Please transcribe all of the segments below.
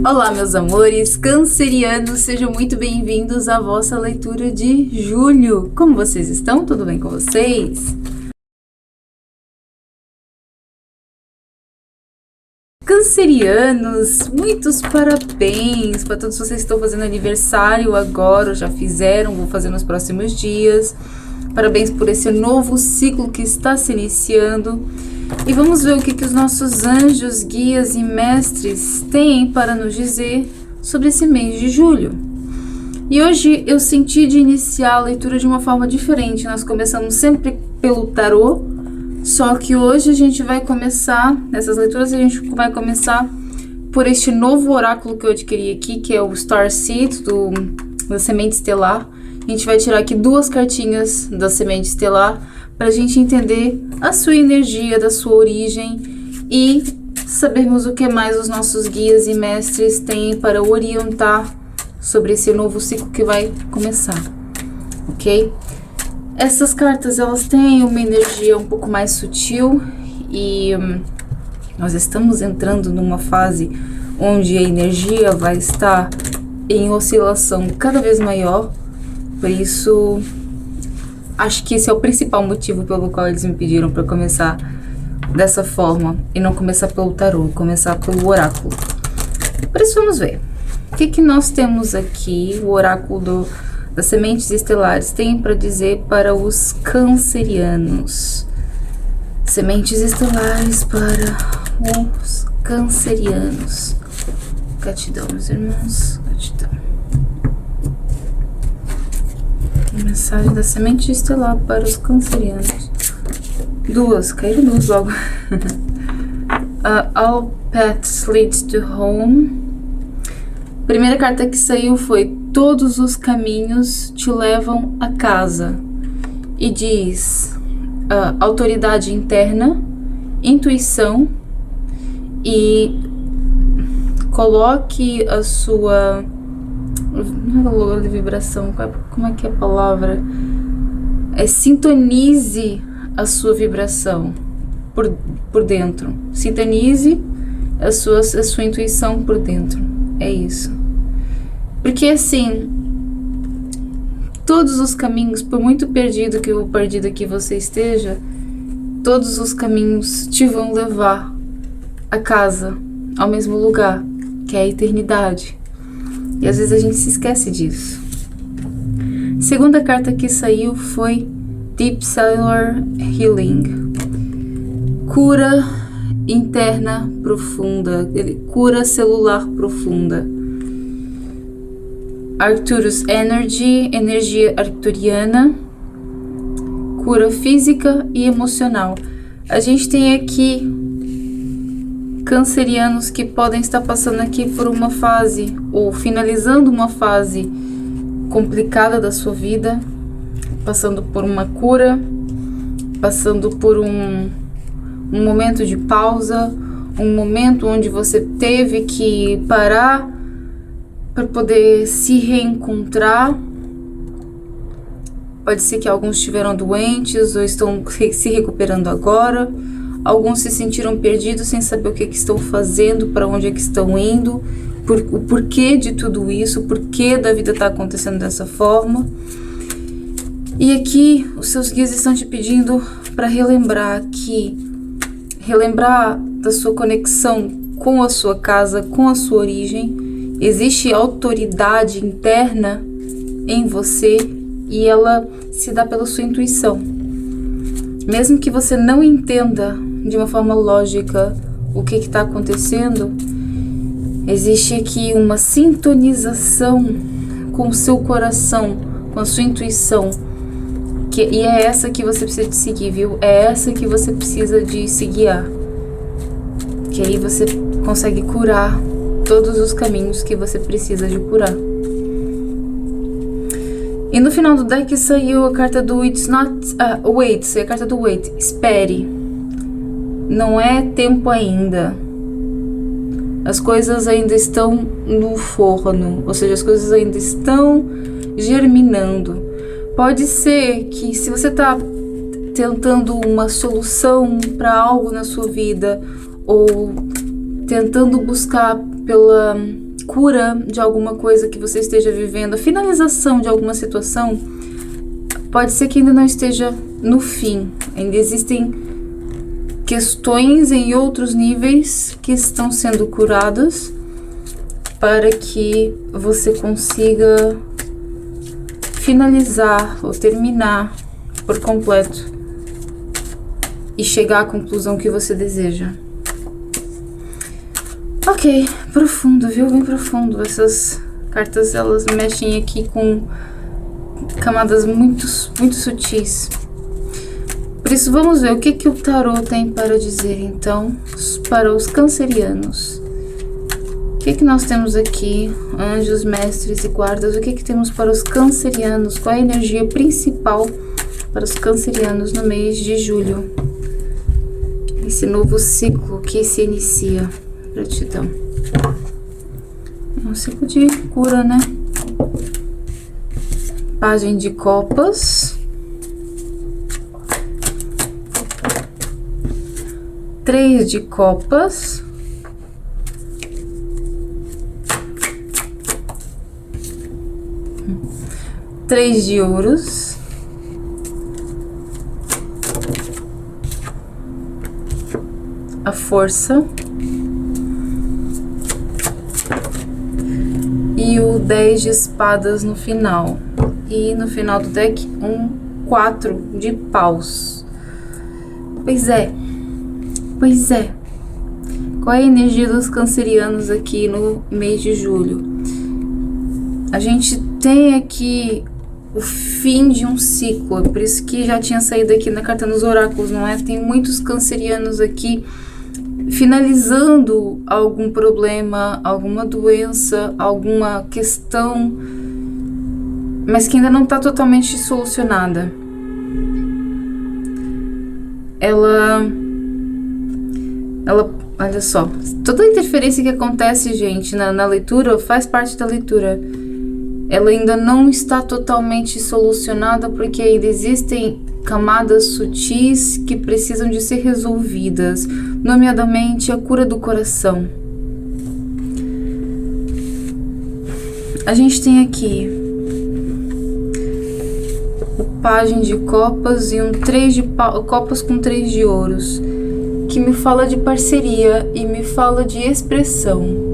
Olá, meus amores cancerianos, sejam muito bem-vindos à vossa leitura de julho. Como vocês estão? Tudo bem com vocês? Cancerianos, muitos parabéns para todos vocês que estão fazendo aniversário agora, ou já fizeram, vou fazer nos próximos dias. Parabéns por esse novo ciclo que está se iniciando. E vamos ver o que os nossos anjos, guias e mestres têm para nos dizer sobre esse mês de julho. E hoje eu senti de iniciar a leitura de uma forma diferente. Nós começamos sempre pelo tarô, só que hoje a gente vai começar, nessas leituras a gente vai começar por este novo oráculo que eu adquiri aqui, que é o Star Seed, da Semente Estelar. A gente vai tirar aqui duas cartinhas da Semente Estelar, para a gente entender a sua energia, da sua origem e sabermos o que mais os nossos guias e mestres têm para orientar sobre esse novo ciclo que vai começar, ok? Essas cartas, elas têm uma energia um pouco mais sutil e nós estamos entrando numa fase onde a energia vai estar em oscilação cada vez maior, por isso acho que esse é o principal motivo pelo qual eles me pediram para começar dessa forma e não começar pelo tarô, começar pelo oráculo. Por isso vamos ver. O que nós temos aqui, o oráculo das sementes estelares tem para dizer para os cancerianos. Sementes estelares para os cancerianos. Gratidão, meus irmãos, gratidão. Mensagem da semente estelar para os cancerianos. Caíram duas logo. All paths lead to home. Primeira carta que saiu foi: todos os caminhos te levam a casa. E diz autoridade interna, intuição, e coloque a sua... não é vibração, como é que é a palavra? Sintonize a sua vibração por dentro. Sintonize a sua intuição por dentro. É isso. Porque assim, todos os caminhos, por muito perdida que você esteja, todos os caminhos te vão levar a casa, ao mesmo lugar, que é a eternidade. E às vezes a gente se esquece disso. Segunda carta que saiu foi Deep Cellular Healing. Cura interna profunda, cura celular profunda. Arcturus Energy, energia arcturiana. Cura física e emocional. A gente tem aqui cancerianos que podem estar passando aqui por uma fase ou finalizando uma fase complicada da sua vida, passando por uma cura, passando por um momento de pausa, um momento onde você teve que parar para poder se reencontrar. Pode ser que alguns estiveram doentes ou estão se recuperando agora. Alguns se sentiram perdidos sem saber o que estão fazendo, para onde é que estão indo, o porquê de tudo isso, o porquê da vida está acontecendo dessa forma. E aqui os seus guias estão te pedindo para relembrar da sua conexão com a sua casa, com a sua origem. Existe autoridade interna em você e ela se dá pela sua intuição. Mesmo que você não entenda de uma forma lógica o que está acontecendo, existe aqui uma sintonização com o seu coração, com a sua intuição, e é essa que você precisa de seguir, viu? É essa que você precisa de se guiar, que aí você consegue curar todos os caminhos que você precisa de curar. E no final do deck saiu a carta do It's Not... Wait, saiu a carta do Wait. Espere. Não é tempo ainda. As coisas ainda estão no forno. Ou seja, as coisas ainda estão germinando. Pode ser que se você está tentando uma solução para algo na sua vida, ou tentando buscar cura de alguma coisa que você esteja vivendo, a finalização de alguma situação, pode ser que ainda não esteja no fim. Ainda existem questões em outros níveis que estão sendo curadas para que você consiga finalizar ou terminar por completo e chegar à conclusão que você deseja. Ok, profundo, viu? Bem profundo. Essas cartas, elas mexem aqui com camadas muito sutis. Por isso, vamos ver o que o tarô tem para dizer, então, para os cancerianos. O que nós temos aqui? Anjos, mestres e guardas. O que temos para os cancerianos? Qual é a energia principal para os cancerianos no mês de julho? Esse novo ciclo que se inicia. Gratidão. É um ciclo de cura, né? Pagem de copas. 3 de copas. Três de ouros. A força. E o 10 de espadas no final. E no final do deck, um 4 de paus. Pois é. Pois é. Qual é a energia dos cancerianos aqui no mês de julho? A gente tem aqui o fim de um ciclo. É por isso que já tinha saído aqui na carta nos oráculos, não é? Tem muitos cancerianos aqui finalizando algum problema, alguma doença, alguma questão, mas que ainda não está totalmente solucionada. Ela, olha só, toda a interferência que acontece, gente, na leitura, faz parte da leitura. Ela ainda não está totalmente solucionada porque ainda existem camadas sutis que precisam de ser resolvidas, nomeadamente a cura do coração. A gente tem aqui o Pagem de Copas e um 3 de copas com 3 de ouros, que me fala de parceria e me fala de expressão.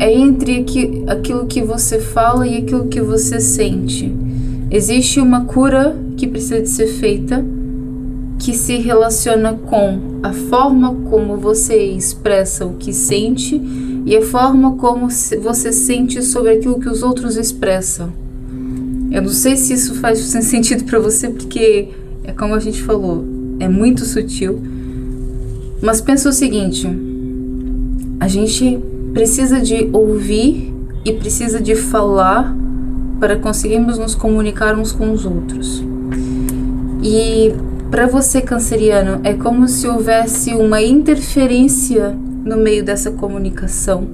É entre aquilo que você fala e aquilo que você sente. Existe uma cura que precisa de ser feita, que se relaciona com a forma como você expressa o que sente e a forma como você sente sobre aquilo que os outros expressam. Eu não sei se isso faz sentido para você, porque é como a gente falou, é muito sutil. Mas pensa o seguinte, a gente precisa de ouvir e precisa de falar para conseguirmos nos comunicar uns com os outros. E para você, canceriano, é como se houvesse uma interferência no meio dessa comunicação.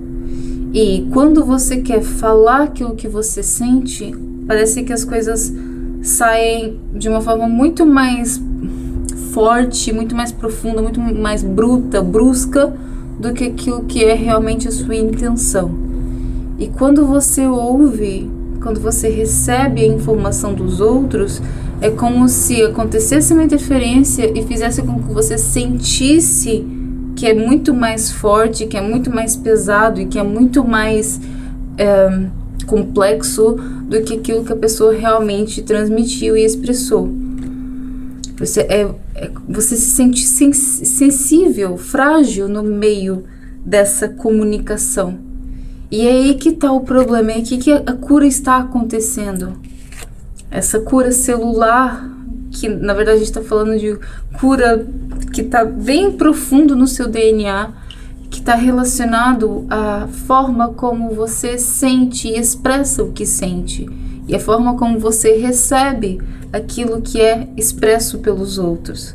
E quando você quer falar aquilo que você sente, parece que as coisas saem de uma forma muito mais forte, muito mais profunda, muito mais bruta, brusca, do que aquilo que é realmente a sua intenção. E quando você ouve, quando você recebe a informação dos outros, é como se acontecesse uma interferência e fizesse com que você sentisse que é muito mais forte, que é muito mais pesado e que é muito mais complexo do que aquilo que a pessoa realmente transmitiu e expressou. Você se sente sensível, frágil no meio dessa comunicação. E é aí que está o problema, é aí que a cura está acontecendo. Essa cura celular, que na verdade a gente está falando de cura que está bem profundo no seu DNA, que está relacionado à forma como você sente e expressa o que sente, e a forma como você recebe aquilo que é expresso pelos outros.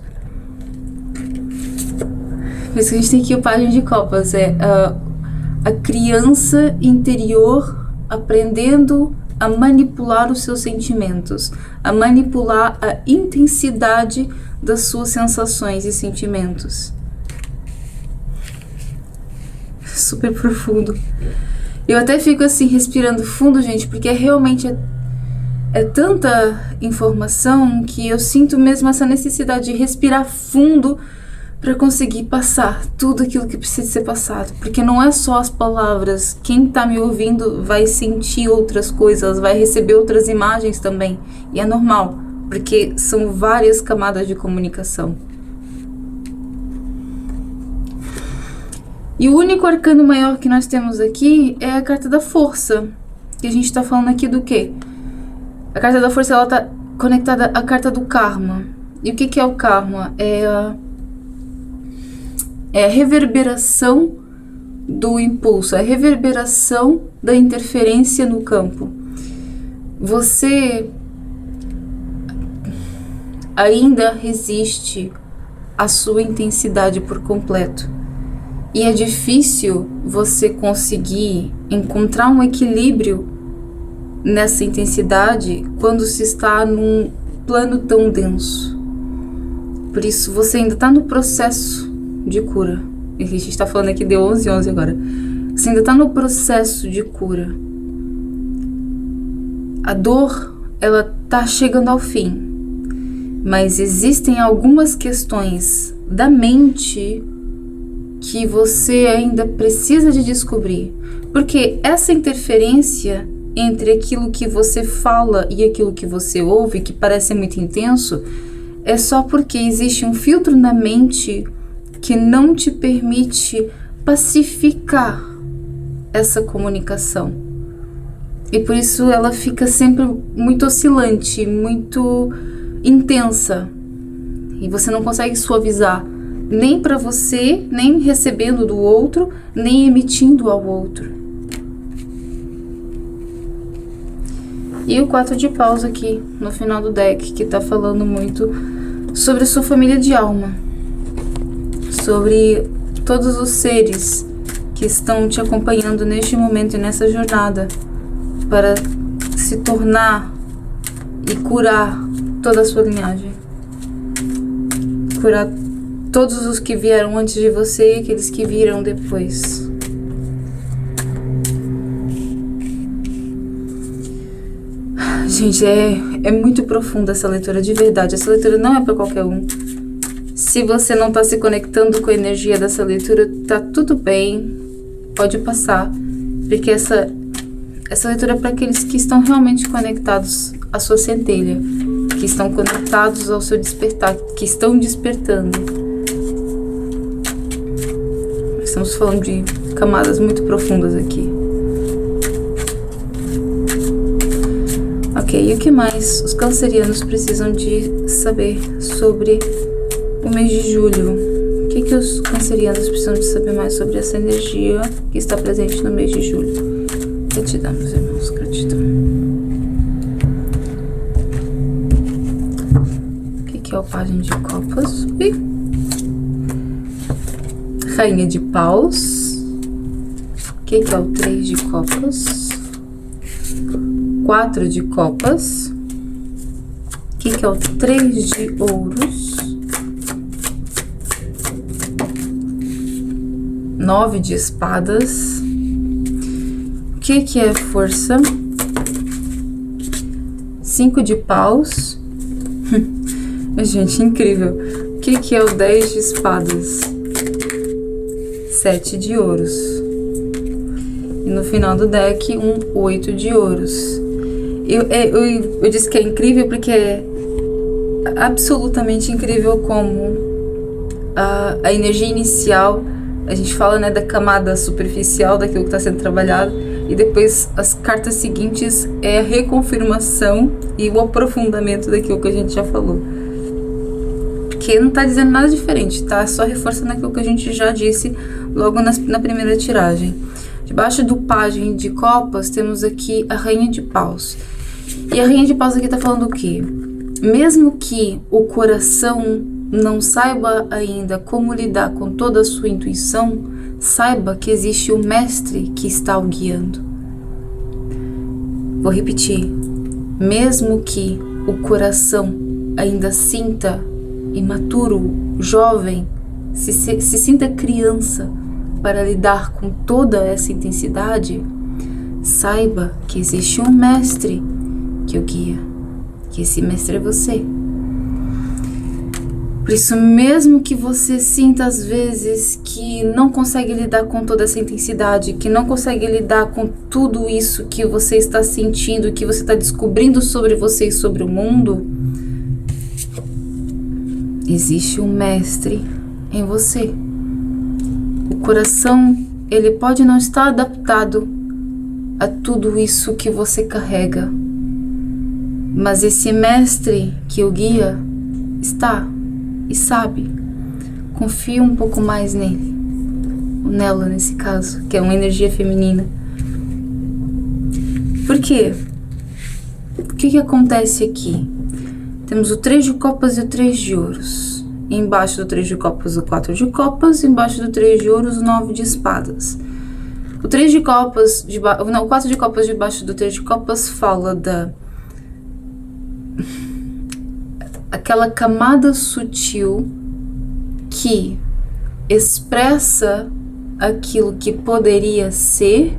Por isso que a gente tem aqui o Pagem de Copas, a criança interior aprendendo a manipular os seus sentimentos, a manipular a intensidade das suas sensações e sentimentos. super profundo. Eu até fico assim, respirando fundo, gente, porque realmente é tanta informação que eu sinto mesmo essa necessidade de respirar fundo para conseguir passar tudo aquilo que precisa ser passado. Porque não é só as palavras. Quem tá me ouvindo vai sentir outras coisas, vai receber outras imagens também. E é normal, porque são várias camadas de comunicação. E o único arcano maior que nós temos aqui é a carta da força. Que a gente tá falando aqui do quê? A carta da força, ela tá conectada à carta do karma. E o que é o karma? É a reverberação do impulso, é a reverberação da interferência no campo. Você ainda resiste à sua intensidade por completo. E é difícil você conseguir encontrar um equilíbrio nessa intensidade quando se está num plano tão denso. Por isso, você ainda está no processo de cura. A gente está falando aqui de 11/11 agora. Você ainda está no processo de cura. A dor, ela está chegando ao fim. Mas existem algumas questões da mente que você ainda precisa de descobrir. Porque essa interferência entre aquilo que você fala e aquilo que você ouve, que parece muito intenso, é só porque existe um filtro na mente que não te permite pacificar essa comunicação. E por isso ela fica sempre muito oscilante, muito intensa. E você não consegue suavizar, nem para você, nem recebendo do outro, nem emitindo ao outro. E o 4 de paus aqui, no final do deck, que tá falando muito sobre a sua família de alma. Sobre todos os seres que estão te acompanhando neste momento e nessa jornada para se tornar e curar toda a sua linhagem. Curar todos os que vieram antes de você e aqueles que virão depois. Gente, é muito profunda essa leitura, de verdade. Essa leitura não é para qualquer um. Se você não está se conectando com a energia dessa leitura, tá tudo bem, pode passar, porque essa leitura é para aqueles que estão realmente conectados à sua centelha, que estão conectados ao seu despertar, que estão despertando. Estamos falando de camadas muito profundas aqui. Ok, e o que mais os cancerianos precisam de saber sobre o mês de julho? O que os cancerianos precisam de saber mais sobre essa energia que está presente no mês de julho? Gratidão, meus irmãos, gratidão. O que é o pajem de copas? Ih. Rainha de paus. O que é o 3 de copas? 4 de copas. O que é o 3 de ouros? 9 de espadas. O que é força? 5 de paus. Gente, incrível. O que é o 10 de espadas? 7 de ouros. E no final do deck, um 8 de ouros. Eu disse que é incrível porque é absolutamente incrível como a energia inicial, a gente fala, né, da camada superficial daquilo que está sendo trabalhado, e depois as cartas seguintes é a reconfirmação e o aprofundamento daquilo que a gente já falou. Porque não está dizendo nada diferente, tá só reforçando aquilo que a gente já disse logo na primeira tiragem. Debaixo do pajem de copas, temos aqui a rainha de paus. E a rainha de paus aqui tá falando o quê? Mesmo que o coração não saiba ainda como lidar com toda a sua intuição, saiba que existe o mestre que está o guiando. Vou repetir. Mesmo que o coração ainda sinta imaturo, jovem, se sinta criança, para lidar com toda essa intensidade, saiba que existe um mestre que o guia, que esse mestre é você. Por isso, mesmo que você sinta às vezes que não consegue lidar com toda essa intensidade, que não consegue lidar com tudo isso que você está sentindo, que você está descobrindo sobre você e sobre o mundo, existe um mestre em você. O coração, ele pode não estar adaptado a tudo isso que você carrega, mas esse mestre que o guia está e sabe. Confia um pouco mais nele, nela nesse caso, que é uma energia feminina. Por quê? O que acontece aqui? Temos o 3 de copas e o 3 de ouros. Embaixo do 3 de copas, o 4 de copas. Embaixo do 3 de ouros, o 9 de espadas. O 3 de copas, o 4 de copas debaixo do 3 de copas fala aquela camada sutil que expressa aquilo que poderia ser,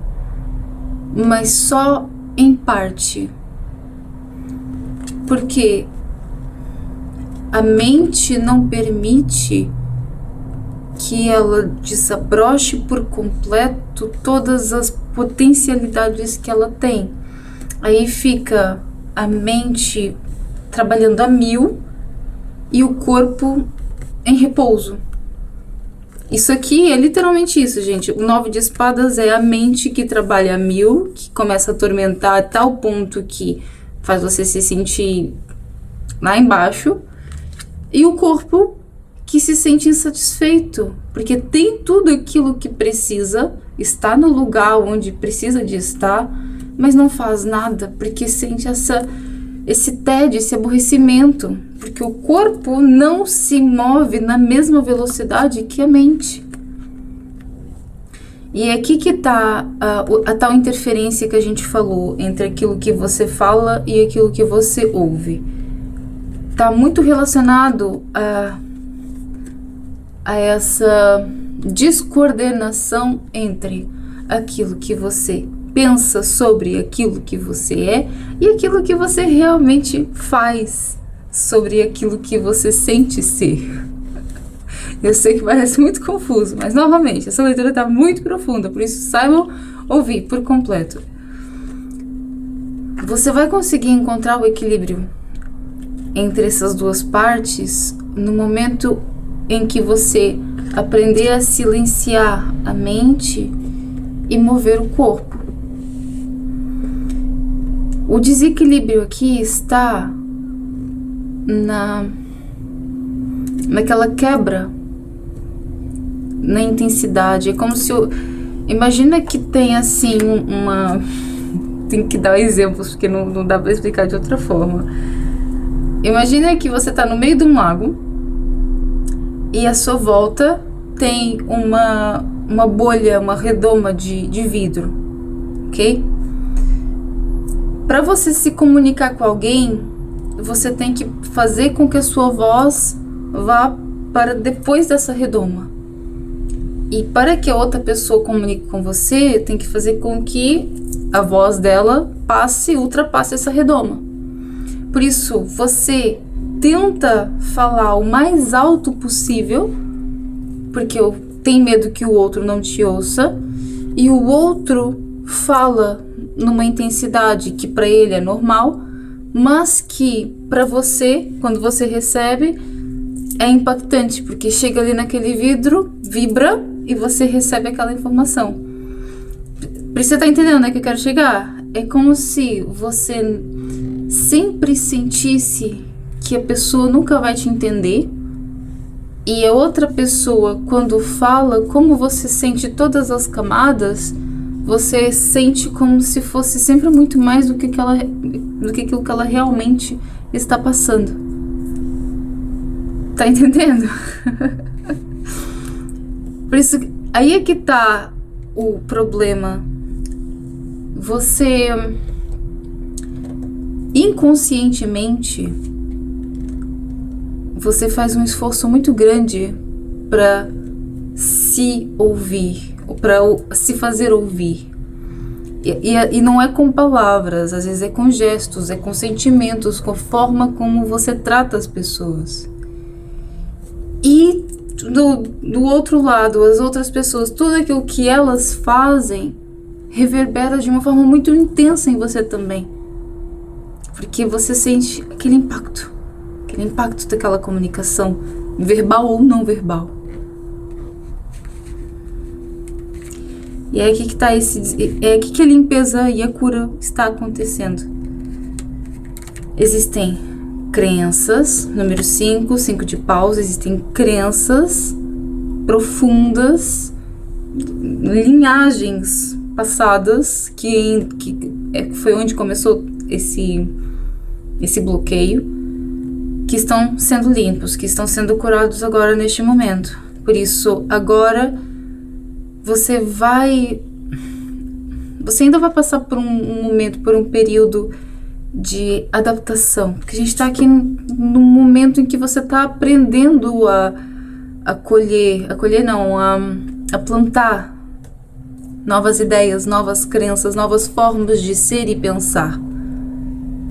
mas só em parte. Porque a mente não permite que ela desabroche por completo todas as potencialidades que ela tem. Aí fica a mente trabalhando a 1000 e o corpo em repouso. Isso aqui é literalmente isso, gente. O 9 de espadas é a mente que trabalha a 1000, que começa a atormentar a tal ponto que faz você se sentir lá embaixo, e o corpo que se sente insatisfeito, porque tem tudo aquilo que precisa, está no lugar onde precisa de estar, mas não faz nada, porque sente esse tédio, esse aborrecimento, porque o corpo não se move na mesma velocidade que a mente. E é aqui que está a tal interferência que a gente falou entre aquilo que você fala e aquilo que você ouve. Está muito relacionado a essa descoordenação entre aquilo que você pensa sobre aquilo que você é e aquilo que você realmente faz sobre aquilo que você sente ser. Eu sei que parece muito confuso, mas novamente, essa leitura está muito profunda, por isso saibam ouvir por completo. Você vai conseguir encontrar o equilíbrio entre essas duas partes no momento em que você aprender a silenciar a mente e mover o corpo. O desequilíbrio aqui está naquela quebra na intensidade. É como se imagina que tem assim tem que dar exemplos porque não dá para explicar de outra forma. Imagina que você está no meio de um lago e à sua volta tem uma bolha, uma redoma de vidro, ok? Para você se comunicar com alguém, você tem que fazer com que a sua voz vá para depois dessa redoma. E para que a outra pessoa comunique com você, tem que fazer com que a voz dela ultrapasse essa redoma. Por isso, você tenta falar o mais alto possível, porque tem medo que o outro não te ouça, e o outro fala numa intensidade que para ele é normal, mas que para você, quando você recebe, é impactante, porque chega ali naquele vidro, vibra e você recebe aquela informação. Você tá entendendo, né, que eu quero chegar? É como se você sempre sentisse que a pessoa nunca vai te entender, e a outra pessoa, quando fala, como você sente todas as camadas, você sente como se fosse sempre muito mais do que aquilo que ela realmente está passando. Tá entendendo? Por isso, aí é que tá o problema. Você inconscientemente você faz um esforço muito grande para se ouvir, para se fazer ouvir. E não é com palavras, às vezes é com gestos, é com sentimentos, com a forma como você trata as pessoas. E do outro lado, as outras pessoas, tudo aquilo que elas fazem reverbera de uma forma muito intensa em você também. Porque você sente aquele impacto daquela comunicação, verbal ou não verbal. E é aqui que tá é aqui que a limpeza e a cura está acontecendo. Existem crenças, número 5 de paus, existem crenças profundas, linhagens passadas, que foi onde começou esse bloqueio, que estão sendo limpos, que estão sendo curados agora neste momento. Por isso, agora você ainda vai passar por um momento, por um período de adaptação, porque a gente está aqui num momento em que você está aprendendo a plantar novas ideias, novas crenças, novas formas de ser e pensar.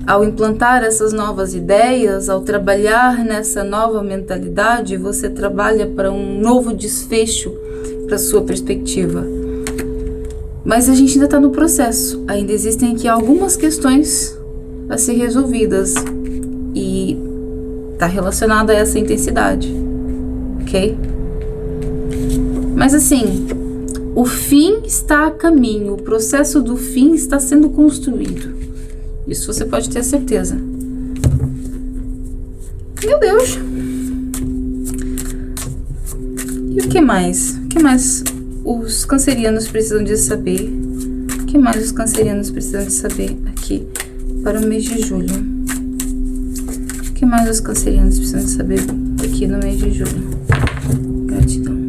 Ao implantar essas novas ideias, ao trabalhar nessa nova mentalidade, você trabalha para um novo desfecho para sua perspectiva. Mas a gente ainda está no processo, ainda existem aqui algumas questões a ser resolvidas e está relacionada a essa intensidade, ok? Mas assim, o fim está a caminho, o processo do fim está sendo construído. Isso você pode ter certeza. Meu Deus! E o que mais? O que mais os cancerianos precisam de saber? O que mais os cancerianos precisam de saber aqui para o mês de julho? O que mais os cancerianos precisam de saber aqui no mês de julho? Gratidão.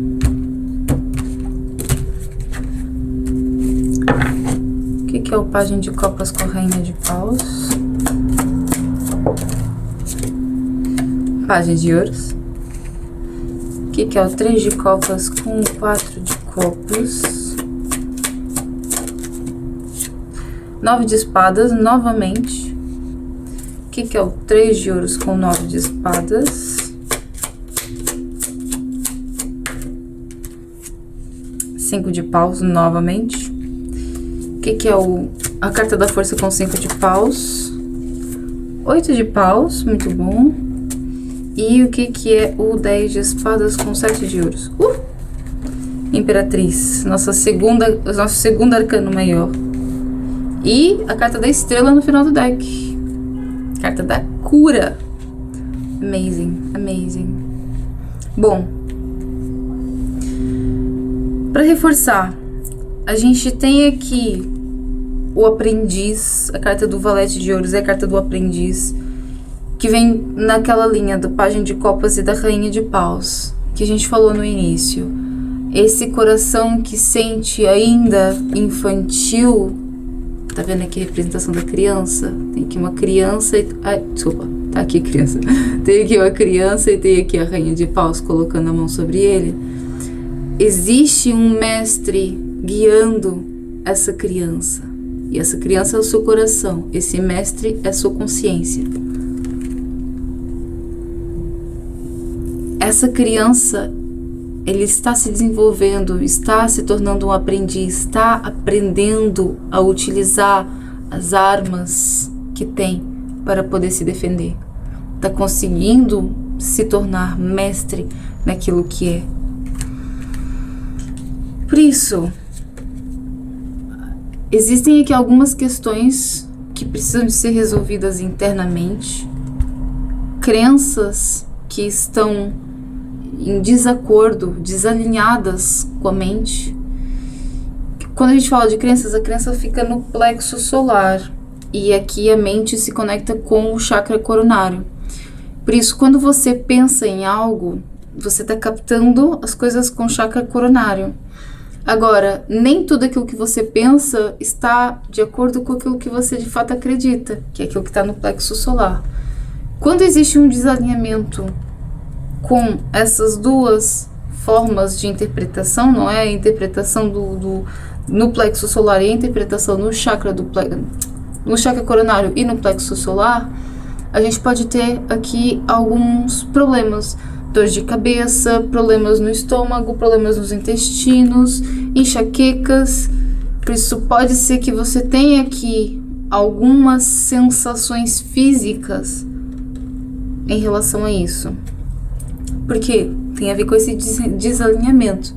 O que é o Pajem de Copas com a Rainha de Paus? Pajem de Ouros. O que é o 3 de Copas com o 4 de Copas? 9 de Espadas, novamente. O que é o 3 de Ouros com 9 de Espadas? 5 de Paus, novamente. O que é a Carta da Força com 5 de Paus? 8 de Paus, muito bom. E o que é o 10 de Espadas com 7 de Ouros? Imperatriz, nosso segundo arcano maior. E a Carta da Estrela no final do deck. Carta da cura. Amazing, amazing. Bom, para reforçar, a gente tem aqui o aprendiz, a carta do Valete de Ouros é a carta do aprendiz, que vem naquela linha do Pajem de Copas e da Rainha de Paus, que a gente falou no início. Esse coração que sente ainda infantil, tá vendo aqui a representação da criança? Tem aqui uma criança e... desculpa, tá aqui a criança. Tem aqui uma criança e tem aqui a Rainha de Paus colocando a mão sobre ele. Existe um mestre guiando essa criança. E essa criança é o seu coração. Esse mestre é a sua consciência. Essa criança, ele está se desenvolvendo, está se tornando um aprendiz, está aprendendo a utilizar as armas que tem para poder se defender. Está conseguindo se tornar mestre naquilo que é. Por isso, existem aqui algumas questões que precisam de ser resolvidas internamente, crenças que estão em desacordo, desalinhadas com a mente. Quando a gente fala de crenças, a crença fica no plexo solar e aqui a mente se conecta com o chakra coronário. Por isso, quando você pensa em algo, você está captando as coisas com o chakra coronário. Agora, nem tudo aquilo que você pensa está de acordo com aquilo que você de fato acredita, que é aquilo que está no plexo solar. Quando existe um desalinhamento com essas duas formas de interpretação, não é? A interpretação no plexo solar e a interpretação no chakra no chakra coronário e no plexo solar, a gente pode ter aqui alguns problemas. Dor de cabeça, problemas no estômago, problemas nos intestinos, enxaquecas. Por isso pode ser que você tenha aqui algumas sensações físicas em relação a isso. Porque tem a ver com esse desalinhamento.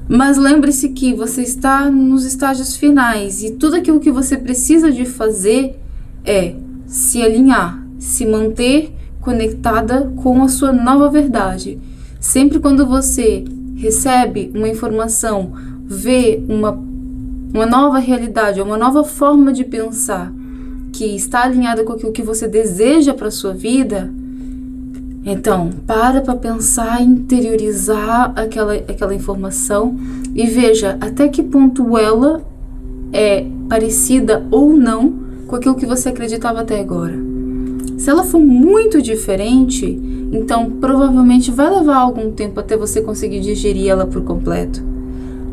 Mas lembre-se que você está nos estágios finais e tudo aquilo que você precisa de fazer é se alinhar, se manter conectada com a sua nova verdade. Sempre quando você recebe uma informação, vê uma nova realidade, uma nova forma de pensar que está alinhada com aquilo que você deseja para a sua vida, então para pensar, interiorizar aquela informação e veja até que ponto ela é parecida ou não com aquilo que você acreditava até agora. Se ela for muito diferente, então provavelmente vai levar algum tempo até você conseguir digerir ela por completo.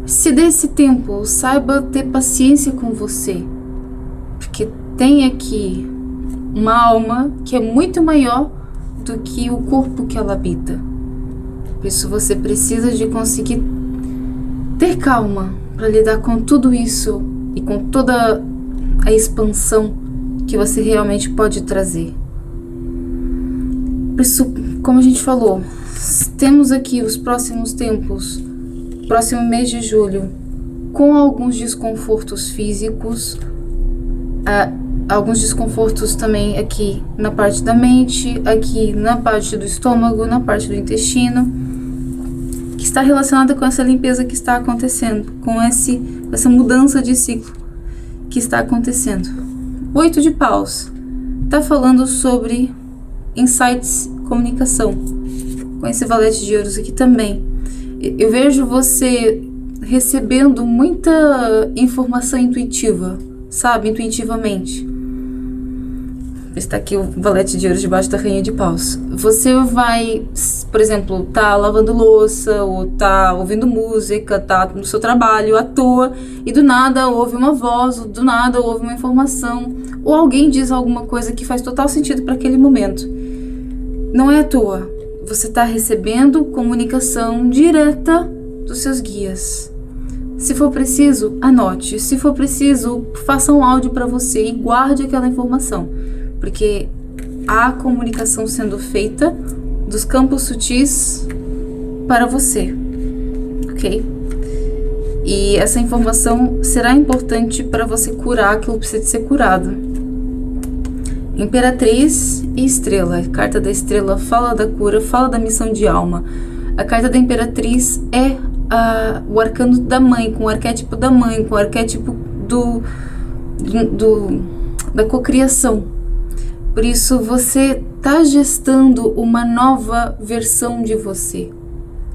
Se dê esse tempo, saiba ter paciência com você, porque tem aqui uma alma que é muito maior do que o corpo que ela habita. Por isso você precisa de conseguir ter calma para lidar com tudo isso e com toda a expansão que você realmente pode trazer. Por isso, como a gente falou, temos aqui os próximos tempos, próximo mês de julho, com alguns desconfortos físicos, alguns desconfortos também aqui na parte da mente, aqui na parte do estômago, na parte do intestino, que está relacionada com essa limpeza que está acontecendo, com essa mudança de ciclo que está acontecendo. 8 de paus está falando sobre insights, comunicação, com esse valete de ouros aqui também. Eu vejo você recebendo muita informação intuitiva, sabe? Intuitivamente. Está aqui o valete de ouros debaixo da rainha de paus. Você vai, por exemplo, tá lavando louça, ou tá ouvindo música, tá no seu trabalho à toa, e do nada ouve uma voz, ou do nada ouve uma informação, ou alguém diz alguma coisa que faz total sentido para aquele momento. Não é à toa. Você está recebendo comunicação direta dos seus guias. Se for preciso, anote. Se for preciso, faça um áudio para você e guarde aquela informação. Porque há comunicação sendo feita dos campos sutis para você. Ok? E essa informação será importante para você curar aquilo que precisa de ser curado. Imperatriz e estrela. A carta da estrela fala da cura, fala da missão de alma. A carta da imperatriz é o arcano da mãe, com o arquétipo da mãe, com o arquétipo da cocriação. Por isso você está gestando uma nova versão de você.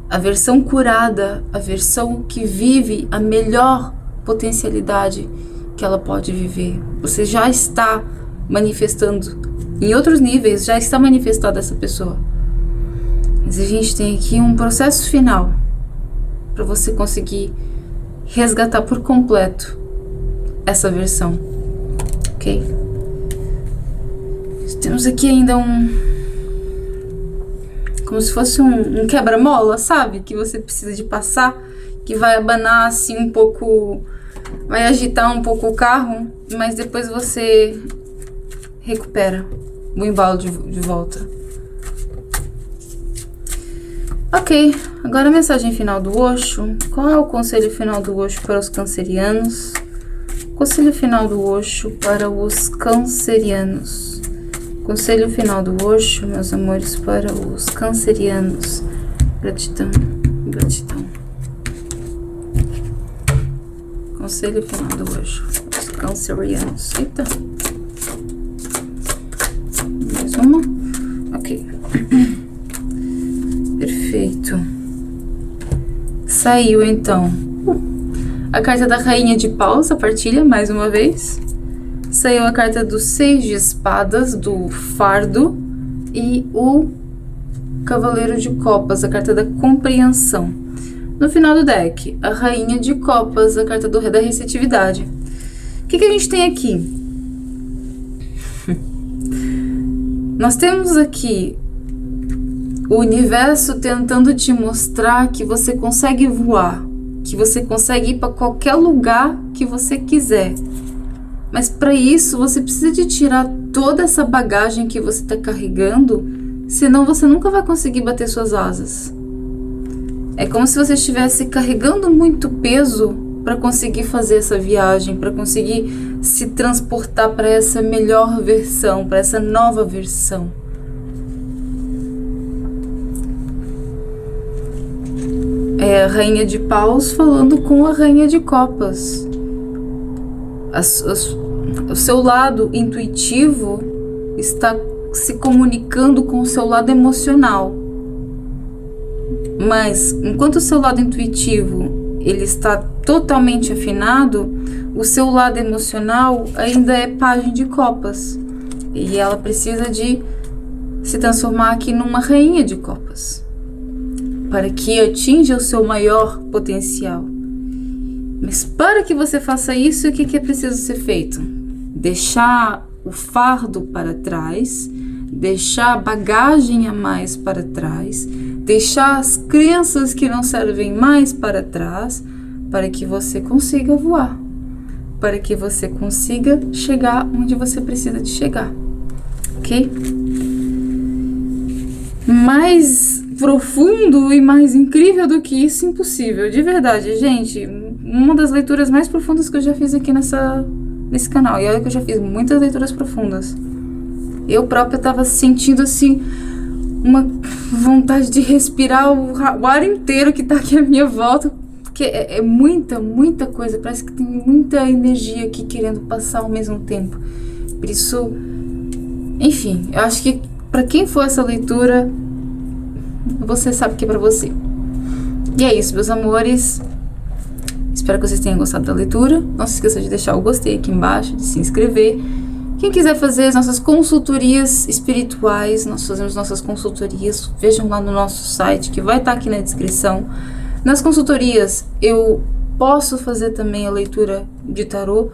A versão curada, a versão que vive a melhor potencialidade que ela pode viver. Você já está manifestando, em outros níveis, já está manifestada essa pessoa. Mas a gente tem aqui um processo final para você conseguir resgatar por completo essa versão, ok? Temos aqui ainda como se fosse um quebra-mola, sabe? Que você precisa de passar, que vai abanar assim um pouco, vai agitar um pouco o carro, mas depois você recupera o embalo de volta. Ok, agora a mensagem final do Osho. Qual é o conselho final do Osho para os cancerianos? Conselho final do Osho para os cancerianos. Conselho final do Osho, meus amores, para os cancerianos. Gratidão, gratidão. Conselho final do Osho para os cancerianos. Eita. Mais uma? Ok. Perfeito. Saiu então a carta da rainha de paus, a partilha, mais uma vez. Saiu a carta dos 6 de espadas, do fardo, e o Cavaleiro de Copas, a carta da compreensão. No final do deck, a Rainha de Copas, a carta da receptividade. O que a gente tem aqui? Nós temos aqui o universo tentando te mostrar que você consegue voar, que você consegue ir para qualquer lugar que você quiser. Mas para isso você precisa de tirar toda essa bagagem que você está carregando, senão você nunca vai conseguir bater suas asas. É como se você estivesse carregando muito peso para conseguir fazer essa viagem, para conseguir se transportar para essa melhor versão, para essa nova versão. É a Rainha de Paus falando com a Rainha de Copas. O seu lado intuitivo está se comunicando com o seu lado emocional. Mas enquanto o seu lado intuitivo ele está totalmente afinado, o seu lado emocional ainda é Pajem de Copas. E ela precisa de se transformar aqui numa Rainha de Copas, para que atinja o seu maior potencial. Mas para que você faça isso, o que é preciso ser feito? Deixar o fardo para trás, deixar a bagagem a mais para trás, deixar as crenças que não servem mais para trás, para que você consiga voar, para que você consiga chegar onde você precisa de chegar, ok? Mais profundo e mais incrível do que isso, impossível, de verdade, gente. Uma das leituras mais profundas que eu já fiz aqui nesse canal. E olha que eu já fiz muitas leituras profundas. Eu própria tava sentindo assim uma vontade de respirar o ar inteiro que tá aqui à minha volta, porque é muita coisa, parece que tem muita energia aqui querendo passar ao mesmo tempo. Por isso, enfim, eu acho que para quem for essa leitura, você sabe que é pra você. E é isso, meus amores. Espero que vocês tenham gostado da leitura. Não se esqueça de deixar o gostei aqui embaixo, de se inscrever. Quem quiser fazer as nossas consultorias espirituais, nós fazemos nossas consultorias, vejam lá no nosso site, que vai estar aqui na descrição. Nas consultorias, eu posso fazer também a leitura de tarô,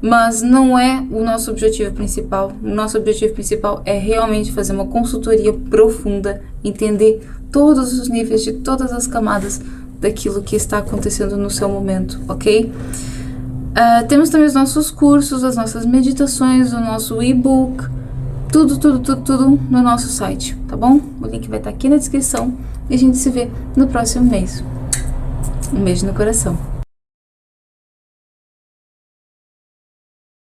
mas não é o nosso objetivo principal. O nosso objetivo principal é realmente fazer uma consultoria profunda, entender todos os níveis de todas as camadas daquilo que está acontecendo no seu momento, ok? Temos também os nossos cursos, as nossas meditações, o nosso e-book, tudo no nosso site, tá bom? O link vai estar aqui na descrição e a gente se vê no próximo mês. Um beijo no coração.